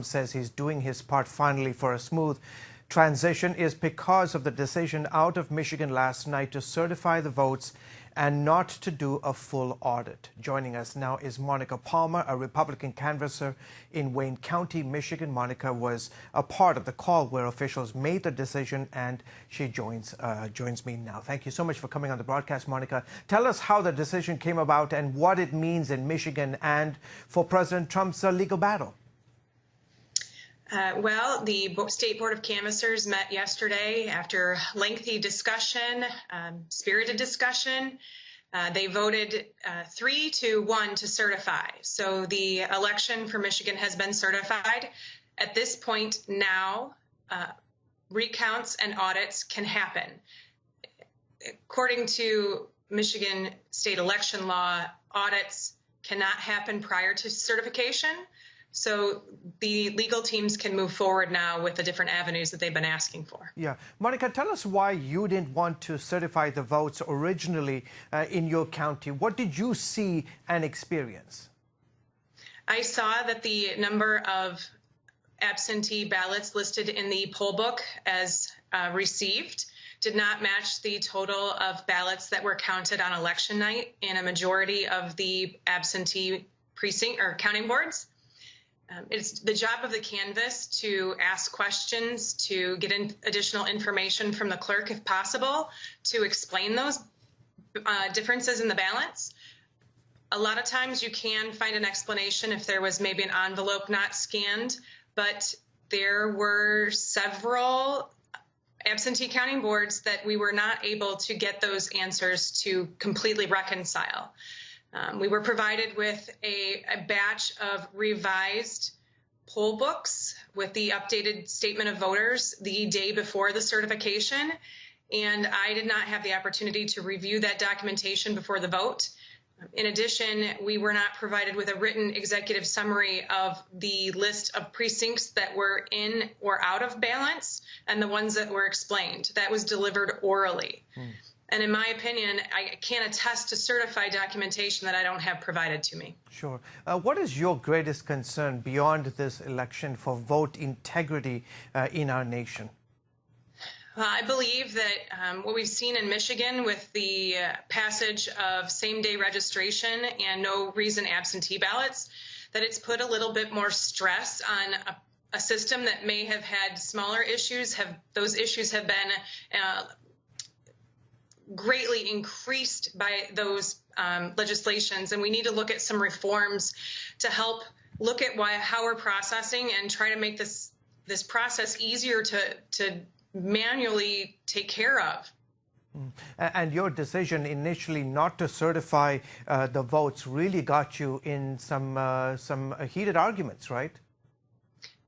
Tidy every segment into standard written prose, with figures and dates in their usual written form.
says he's doing his part finally for a smooth transition is because of the decision out of Michigan last night to certify the votes and not to do a full audit. Joining us now is Monica Palmer, a Republican canvasser in Wayne County, Michigan. Monica was a part of the call where officials made the decision, and she joins me now. Thank you so much for coming on the broadcast, Monica. Tell us how the decision came about and what it means in Michigan and for President Trump's legal battle. Well, the State Board of Canvassers met yesterday after lengthy discussion, spirited discussion. They voted 3-1 to certify. So the election for Michigan has been certified. At this point now, recounts and audits can happen. According to Michigan state election law, audits cannot happen prior to certification. So the legal teams can move forward now with the different avenues that they've been asking for. Yeah. Monica, tell us why you didn't want to certify the votes originally in your county. What did you see and experience? I saw that the number of absentee ballots listed in the poll book as received did not match the total of ballots that were counted on election night in a majority of the absentee precinct or counting boards. It's the job of the canvass to ask questions, to get in additional information from the clerk if possible, to explain those differences in the ballots. A lot of times you can find an explanation if there was maybe an envelope not scanned, but there were several absentee counting boards that we were not able to get those answers to completely reconcile. We were provided with a batch of revised poll books with the updated statement of voters the day before the certification, and I did not have the opportunity to review that documentation before the vote. In addition, we were not provided with a written executive summary of the list of precincts that were in or out of balance and the ones that were explained. That was delivered orally. And in my opinion, I can't attest to certified documentation that I don't have provided to me. Sure. What is your greatest concern beyond this election for vote integrity in our nation? I believe that what we've seen in Michigan with the passage of same-day registration and no reason absentee ballots, that it's put a little bit more stress on a system that may have had smaller issues. Those issues have been greatly increased by those legislations, and we need to look at some reforms to help look at how we're processing and try to make this process easier to manually take care of. And your decision initially not to certify the votes really got you in some heated arguments, right?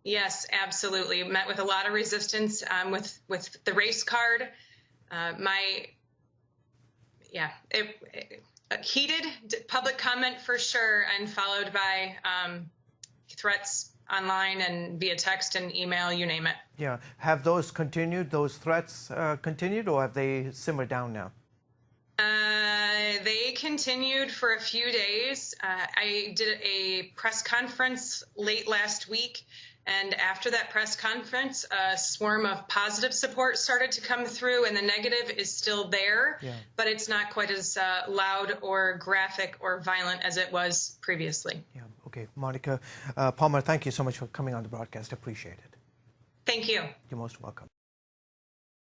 Yes, absolutely. Met with a lot of resistance with the race card. Heated public comment for sure, and followed by threats online and via text and email, you name it. Yeah. Have those continued, those threats continued, or have they simmered down now? They continued for a few days. I did a press conference late last week, and after that press conference, a swarm of positive support started to come through, and the negative is still there, but it's not quite as loud or graphic or violent as it was previously. Yeah. Okay. Monica Palmer, thank you so much for coming on the broadcast. Appreciate it. Thank you. You're most welcome.